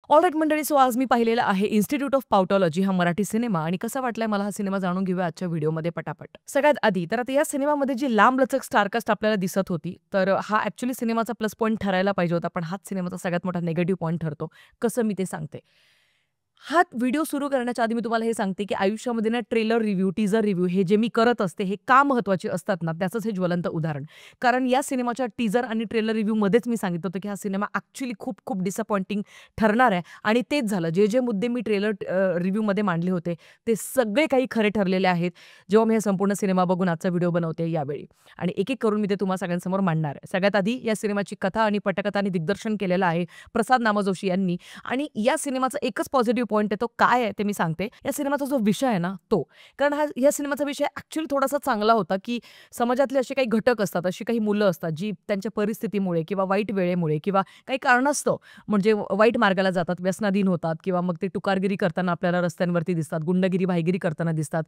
All right मंडळी, so आज मी पाहिलेला आहे इन्स्टिट्यूट ऑफ पाउटॉलॉजी हा मराठी सिनेमा आणि कसा वाटलाय मला हा सिनेमा जाणून घेऊया आजच्या व्हिडिओमध्ये पटापट. सगळ्यात आधी तर आता या सिनेमामध्ये जी लांबलचक स्टारकास्ट आपल्याला दिसत होती, तर हा ॲक्चुअली सिनेमाचा प्लस पॉइंट ठरायला पाहिजे होता, पण हाच सिनेमाचा सगळ्यात मोठा निगेटिव्ह पॉइंट ठरतो. कसं मी ते सांगते. हा व्हिडिओ सुरू करण्याच्या आधी मी तुम्हाला हे सांगते, की आयुष्यामध्ये ना ट्रेलर रिव्ह्यू, टीझर रिव्ह्यू हे जे मी करत असते, हे का महत्त्वाचे असतात ना, त्याचंच हे ज्वलंत उदाहरण. कारण या सिनेमाच्या टीझर आणि ट्रेलर रिव्ह्यूमध्येच मी सांगितलं होतं, की हा सिनेमा ॲक्चुअली खूप खूप डिसअपॉइंटिंग ठरणार आहे आणि तेच झालं. जे मुद्दे मी ट्रेलर रिव्ह्यूमध्ये मांडले होते, ते सगळे काही खरे ठरलेले आहेत, जेव्हा मी हे संपूर्ण सिनेमा बघून आजचा व्हिडिओ बनवते यावेळी. आणि एक-एक करून मी ते तुम्हा सगळ्यांसमोर मांडणार आहे. सगळ्यात आधी या सिनेमाची कथा आणि पटकथा आणि दिग्दर्शन केलेलं आहे प्रसाद नामजोशी यांनी. आणि या सिनेमाचा एकच पॉझिटिव्ह पॉइंट आहे, तो काय आहे ते मी सांगते. या सिनेमाचा जो विषय आहे ना तो. कारण या सिनेमाचा विषय ॲक्चुअली थोडासा चांगला होता, की समाजातले असे काही घटक असतात, अशी काही मुलं असतात, जी त्यांच्या परिस्थितीमुळे किंवा वाईट वेळेमुळे किंवा काही कारणास्तव म्हणजे वाईट मार्गाला जातात, व्यसनाधीन होतात किंवा मग ते टुकारगिरी करताना आपल्याला रस्त्यांवरती दिसतात, गुंडगिरी, भाईगिरी करताना दिसतात,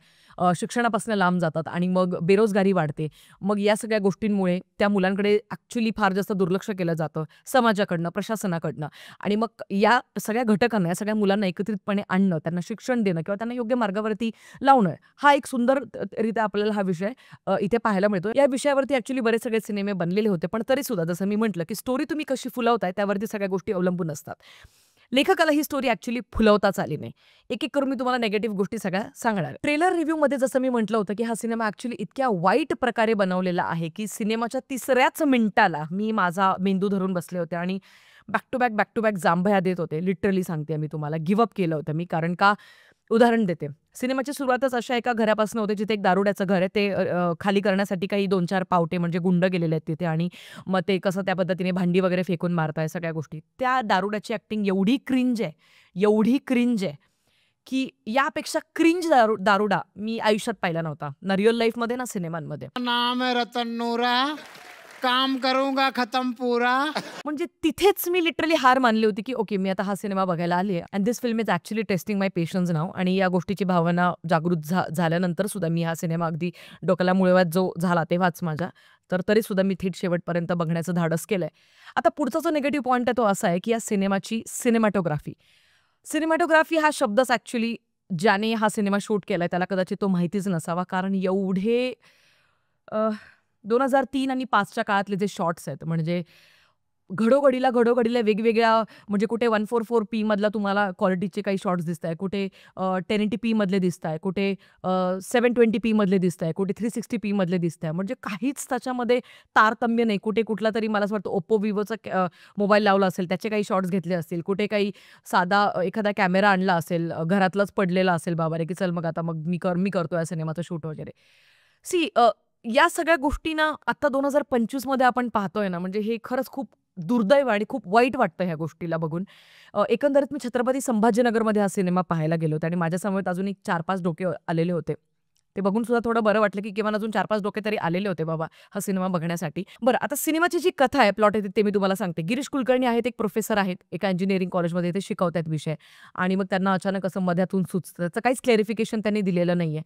शिक्षणापासून लांब जातात आणि मग बेरोजगारी वाढते. मग या सगळ्या गोष्टींमुळे त्या मुलांकडे ॲक्चुअली फार जास्त दुर्लक्ष केलं जातं समाजाकडनं, प्रशासनाकडनं. आणि मग या सगळ्या घटकांना, या सगळ्या मुलांना एकत्रितपणे आणणं, त्यांना शिक्षण देणं किंवा त्यांना योग्य मार्गावरती लावणं, हा एक सुंदर रित्या आपल्याला हा विषय इथे पाहायला मिळतो. या विषयावरती ॲक्चुअली बरेच सगळे सिनेमे बनलेले होते. पण तरीसुद्धा जसं मी म्हटलं, की स्टोरी तुम्ही कशी फुलवताय त्यावरती सगळ्या गोष्टी अवलंबून असतात. लेखकाला ही स्टोरी ॲक्चुअली फुलवताच आली नाही. एक-एक करून मी तुम्हाला निगेटिव्ह गोष्टी सगळ्या सांगणार आहे. ट्रेलर रिव्ह्यूमध्ये जसं मी म्हटलं होतं, की हा सिनेमा ॲक्चुअली इतक्या वाईट प्रकारे बनवलेला आहे, की सिनेमाच्या 3ऱ्याच मिनिटाला मी माझा मेंदू धरून बसले होते आणि बॅक टू बॅक जांभया देत होते. लिटरली सांगते मी तुम्हाला. गिव्ह अप केलं होतं मी. कारण का उदाहरण देते. सिनेमाची सुरुवातच अशा एका घरापासून होते, जिथे एक दारुड्याचं घर आहे. ते खाली करण्यासाठी काही 2-4 पावटे म्हणजे गुंड गेलेले आहेत तिथे आणि मग ते कसं त्या पद्धतीने भांडी वगैरे फेकून मारताय सगळ्या गोष्टी. त्या दारुड्याची ॲक्टिंग एवढी क्रिंज आहे, की यापेक्षा क्रिंज दारुडा मी आयुष्यात पाहिला नव्हता. ना रिअल लाईफमध्ये ना सिनेमांमध्ये. नाम है रतन नूरा, काम करूंगा खत्म पूरा. म्हणजे तिथेच मी लिटरली हार मानली होती, की ओके मी आता हा सिनेमा बघायला आली आहे and this film is actually testing my patience now आणि या गोष्टीची भावना जागृत झाल्यानंतर सुद्धा मी हा सिनेमा अगदी डोक्याला मुळव्याध जो झाला तेव्हाच माझ्या, तर तरीसुद्धा मी थेट शेवटपर्यंत बघण्याचं धाडस केलंय. आता पुढचा जो निगेटिव्ह पॉइंट आहे तो असा आहे, की या सिनेमाची सिनेमॅटोग्राफी. सिनेमॅटोग्राफी हा शब्दच ॲक्चुअली ज्याने हा सिनेमा शूट केलाय त्याला कदाचित तो माहितीच नसावा. कारण एवढे अ, 2003 आणि 5च्या काळातले जे शॉट्स आहेत म्हणजे घडोघडीला वेगवेगळ्या म्हणजे कुठे 144p मधला तुम्हाला क्वालिटीचे काही शॉट्स दिसताय, कुठे 1080p मधले दिसताय, कुठे 720p मधले दिसताय, कुठे 360p मधले दिसताय. म्हणजे काहीच त्याच्यामध्ये तारतम्य नाही. कुठे कुठलातरी मला असं वाटतं Oppo, Vivoचा मोबाईल लावला असेल, त्याचे काही शॉट्स घेतले असतील. कुठे काही साधा एखादा कॅमेरा आणला असेल, घरातलाच पडलेला असेल बाबा रे, की चल मग आता मग मी करतो या सिनेमाचं शूट वगैरे. सी या सगळ्या गोष्टी ना आता 2025 मध्ये आपण पाहतोय ना, म्हणजे हे खरंच खूप दुर्दैव आणि खूप वाईट वाटतं ह्या गोष्टीला बघून. एकंदरीत मी छत्रपती संभाजीनगरमध्ये हा सिनेमा पाहायला गेले होते आणि माझ्यासमवेत अजून एक 4-5 डोके आलेले होते. ते बघून सुद्धा थोडं बरं वाटलं, की किमान अजून 4-5 डोके तरी आलेले होते बाबा हा सिनेमा बघण्यासाठी. बरं आता सिनेमाची जी कथा आहे, प्लॉट आहे ते मी तुम्हाला सांगते. गिरीश कुलकर्णी आहेत, एक प्रोफेसर आहेत. एका इंजिनिअरिंग कॉलेजमध्ये ते शिकवतायत विषय आणि मग त्यांना अचानक असं मध्यातून सुचतं. त्याचं काहीच क्लॅरिफिकेशन त्यांनी दिलेलं नाहीये.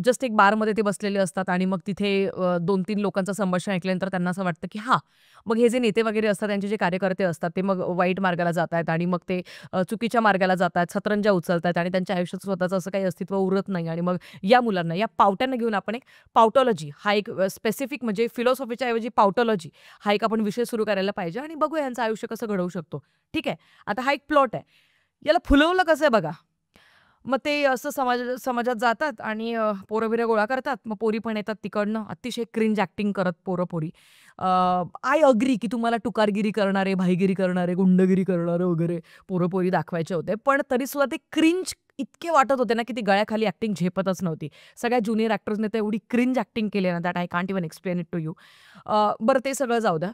जस्ट एक बारमध्ये ते बसलेले असतात आणि मग तिथे 2-3 लोकांचं संभाषण ऐकल्यानंतर त्यांना असं वाटतं, की हां, मग हे जे नेते वगैरे असतात, त्यांचे जे कार्यकर्ते असतात, ते मग वाईट मार्गाला जातायत आणि मग ते चुकीच्या मार्गाला जातायत, सतरंजा उचलतायत आणि त्यांच्या आयुष्यात स्वतःचं असं काही अस्तित्व उरत नाही आणि मग या मुलांना, या पावट्यांना घेऊन आपण एक पावटॉलॉजी हा एक स्पेसिफिक म्हणजे फिलॉसॉफीच्या ऐवजी पावटॉलॉजी हा एक आपण विषय सुरू करायला पाहिजे आणि बघूया यांचं आयुष्य कसं घडवू शकतो. ठीक आहे. आता हा एक प्लॉट आहे. याला फुलवलं कसं आहे बघा. मग ते असं समाजात जातात आणि पोरं-बिरं गोळा करतात. मग पोरी पण येतात तिकडनं. अतिशय क्रिंज ॲक्टिंग करत पोरं-पोरी. आय अग्री की तुम्हाला टुकारगिरी करणारे, भाईगिरी करणारे, गुंडगिरी करणारे वगैरे पोरं-पोरी दाखवायचे होते. पण तरीसुद्धा ते क्रिंज इतके वाटत होते ना, की ती गळ्याखाली ॲक्टिंग झेपतच नव्हती. सगळ्या ज्युनियर ॲक्टर्सने तर एवढी क्रिंज ॲक्टिंग केली ना, that I can't even explain it to you. बरं ते सगळं जाऊ द्या.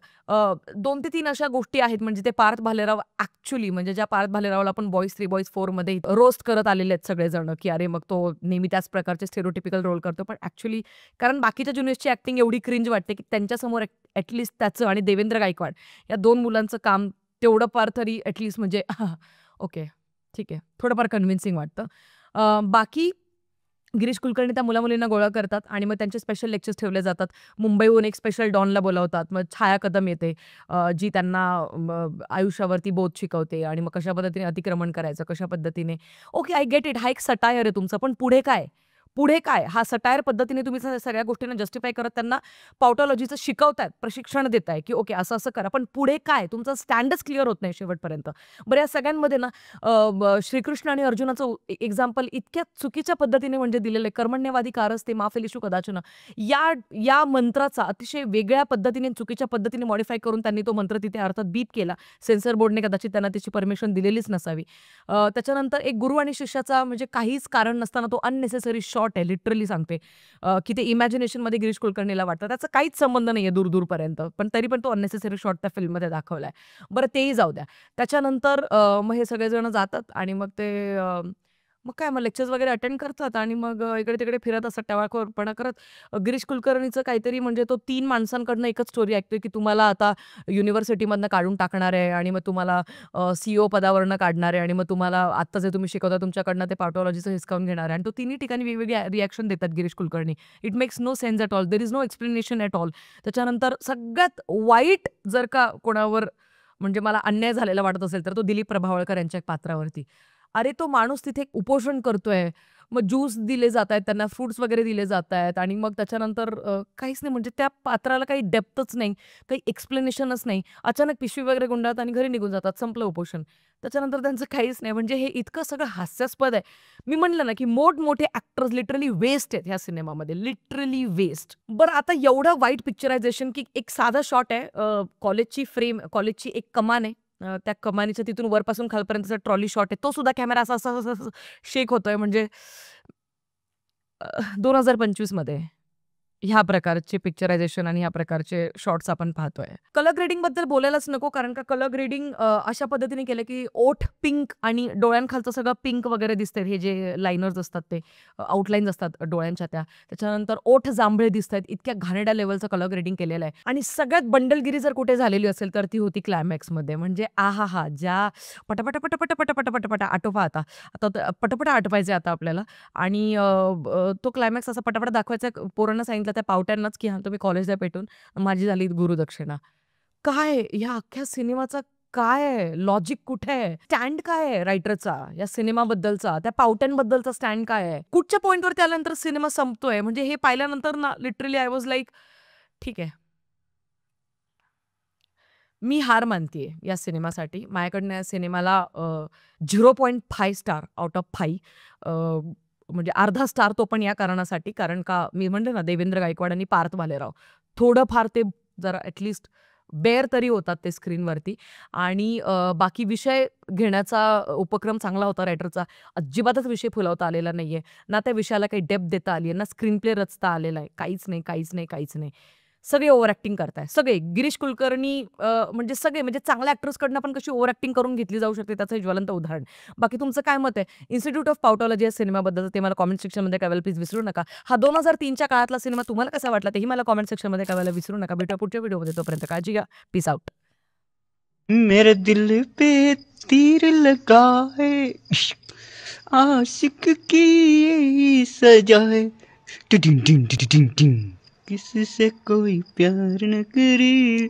2 ते 3 अशा गोष्टी आहेत म्हणजे ते पार्थ भालेराव ॲक्चुअली म्हणजे ज्या पार्थ भालेरावला आपण बॉयज 3 बॉयज 4 मध्ये रोस्ट करत आलेले आहेत सगळेजण, की अरे मग तो नेहमी त्याच प्रकारचे स्टेरिओटिपिकल रोल करतो. पण ॲक्चुअली कारण बाकीच्या ज्युनियर्सची ॲक्टिंग एवढी क्रिंज वाटते, की त्यांच्यासमोर त्याचं आणि देवेंद्र गायकवाड या 2 मुलांचं काम तेवढं फार तरी म्हणजे ओके, ठीक आहे. थोडंफार कन्व्हिन्सिंग वाटतं. बाकी गिरीश कुलकर्णी त्या मुला-मुलींना गोळा करतात आणि मग त्यांचे स्पेशल लेक्चर्स ठेवले जातात. मुंबईहून एक स्पेशल डॉनला बोलावतात. मग छाया कदम येते, जी त्यांना आयुष्यावरती बोध शिकवते आणि मग कशा पद्धतीने अतिक्रमण करायचं, कशा पद्धतीने ओके, आय गेट इट. हा एक सटायर आहे तुमचा, पण पुढे काय? पुढे काय? हा सटायर पद्धतीने तुम्ही सगळ्या गोष्टींना जस्टिफाय करत त्यांना पावटॉलॉजीचं शिकवतायत, प्रशिक्षण देताय, की ओके असं-असं करा. पण पुढे काय? तुमचा स्टँडच क्लिअर होत नाही शेवटपर्यंत. बरं या सगळ्यांमध्ये ना श्रीकृष्ण आणि अर्जुनाचं एक्झाम्पल इतक्या चुकीच्या पद्धतीने म्हणजे दिलेलं आहे. कर्मण्यवादी कारस्ते मा फलेषु कदाचन. या या मंत्राचा अतिशय वेगळ्या पद्धतीने, चुकीच्या पद्धतीने मॉडिफाय करून त्यांनी तो मंत्र तिथे अर्थात बीप केला. सेन्सर बोर्डने कदाचित त्यांना त्याची परमिशन दिलेलीच नसावी. त्याच्यानंतर एक गुरु आणि शिष्याचा म्हणजे काहीच कारण नसताना तो अननेसेसरी शॉट आहे, लिटरली सांगते, की ते इमॅजिनेशनमध्ये गिरीश कुलकर्णीला वाटतं. त्याचा काहीच संबंध नाहीये दूर-दूरपर्यंत. पण तरी पण तो अननेसेसरी शॉट त्या फिल्ममध्ये दाखवलाय. बरं तेही जाऊ द्या. त्याच्यानंतर मग हे सगळेजण जातात आणि मग ते मग काय मग लेक्चर्स वगैरे अटेंड करतात आणि मग इकडे-तिकडे फिरत असतात टवाळखोरपणा करत. गिरीश कुलकर्णीचं काहीतरी म्हणजे तो 3 माणसांकडनं एकच स्टोरी ऐकतोय, की तुम्हाला आता युनिव्हर्सिटीमधनं काढून टाकणार आहे आणि मग तुम्हाला पदावरनं काढणार आहे आणि मग तुम्हाला आत्ता जे तुम्ही शिकवता तुमच्याकडनं ते पाथॉलॉजीचं हिसकावून घेणार आहे आणि तो तिन्ही ठिकाणी वेगवेगळी रिएक्शन देतात Girish Kulkarni. It makes no sense at all. There is no explanation at all. त्याच्यानंतर सगळ्यात वाईट जर का कोणावर म्हणजे मला अन्याय झालेला वाटत असेल, तर तो दिलीप प्रभावळकर यांच्या पात्रावरती. अरे, तो माणूस तिथे एक उपोषण करतोय. मग ज्यूस दिले जातायत, त्यांना फ्रुट्स वगैरे दिले जातायत आणि मग त्याच्यानंतर काहीच नाही म्हणजे त्या पात्राला काही डेप्थच नाही, काही एक्सप्लेनेशनच नाही. अचानक पिशवी वगैरे गुंडाळतात आणि घरी निघून जातात. संपलं उपोषण. त्याच्यानंतर त्यांचं काहीच नाही. म्हणजे हे इतकं सगळं हास्यास्पद आहे. मी म्हणलं ना, की मोठमोठे ॲक्टर्स लिटरली वेस्ट आहेत ह्या सिनेमामध्ये. Literally waste. बरं आता एवढं वाईट पिक्चरायझेशन, की एक साधा शॉट आहे, कॉलेजची एक कमान आहे. त्या कमानीच्या तिथून वरपासून खालपर्यंतचा ट्रॉली शॉट आहे. तो सुद्धा कॅमेरा असा शेक होतोय म्हणजे 2025 मध्ये ह्या प्रकारचे पिक्चरायझेशन आणि ह्या प्रकारचे शॉट्स आपण पाहतोय. कलर ग्रेडिंगबद्दल बोलायलाच नको, कारण का कलर ग्रेडिंग अशा पद्धतीने केलं की ओठ पिंक आणि डोळ्यांखालचं सगळं पिंक वगैरे दिसतंय. हे जे लाइनर्स असतात ते आउटलाईन्स असतात डोळ्यांच्या त्या. त्याच्यानंतर ओठ जांभळे दिसतायत. इतक्या घाणेरड्या लेव्हलचं कलर ग्रेडिंग केलेलं आहे आणि सगळ्यात बंडलगिरी जर कुठे झालेली असेल तर ती होती क्लायमॅक्समध्ये. म्हणजे आहाहा! ज्या पटापटा, पटापटा, पटापटा, पटापटा आटोपा आता. आता पटापटा आटपायचे आता आपल्याला आणि तो क्लायमॅक्स असा पटापट दाखवायचा. पोरांना सांगितलं त्या पावट्यांनाच, की हां, तुम्ही कॉलेजला पेटून माझी झाली गुरुदक्षिणा. काय ह्या अख्ख्या सिनेमाचा काय आहे? लॉजिक कुठे आहे? स्टँड काय आहे रायटरचा या सिनेमाबद्दलचा? त्या पावट्यांबद्दलचा स्टँड काय आहे? कुठच्या पॉइंटवरती आल्यानंतर सिनेमा संपतोय? म्हणजे हे पाहिल्यानंतर ना लिटरली आय वॉज लाइक ठीक आहे. मी हार मानतीये या सिनेमासाठी. माझ्याकडनं या सिनेमाला 0.5 स्टार आउट ऑफ 5 म्हणजे अर्धा स्टार तो पण या कारणासाठी, कारण का मी म्हणले ना देवेंद्र गायकवाड आणि पार्थ भालेराव. थोडंफार ते जरा ॲटलीस्ट बेअर तरी होतात ते स्क्रीनवरती आणि बाकी विषय घेण्याचा उपक्रम चांगला होता रायटरचा. अजिबातच विषय फुलवता आलेला नाहीये. ना त्या विषयाला काही डेप्थ देता आली आहे, ना स्क्रीन प्ले रचता आलेला आहे. काहीच नाही, काहीच नाही, काहीच नाही. सगळे ओव्हर ॲक्टिंग करताय. सगळे. गिरीश कुलकर्णी म्हणजे सगळे म्हणजे चांगल्या ॲक्टर्सकडनं पण कशी ओव्हर ॲक्टिंग करून घेतली जाऊ शकते त्याचं हे ज्वलंत उदाहरण. बाकी तुमचं काय मत आहे? इन्स्टिट्यूट ऑफ पावटॉलॉजी या सिनेमाबद्दल ते मला कमेंट सेक्शनमध्ये कळवायला प्लीज विसरू नका. हा 2003च्या काळातला सिनेमा तुम्हाला कसा वाटला तेही मला कमेंट सेक्शनमध्ये कळवायला विसरू नका. भेटूया पुढच्या व्हिडिओमध्ये. तोपर्यंत काळजी घ्या. Peace out. मेरे दिल पे तीर लगा है, इश्क आशिक की यही सजा है, टिटिंग टिंग टिटिंग टिंग टिंग, किससे कोई प्यार न करे.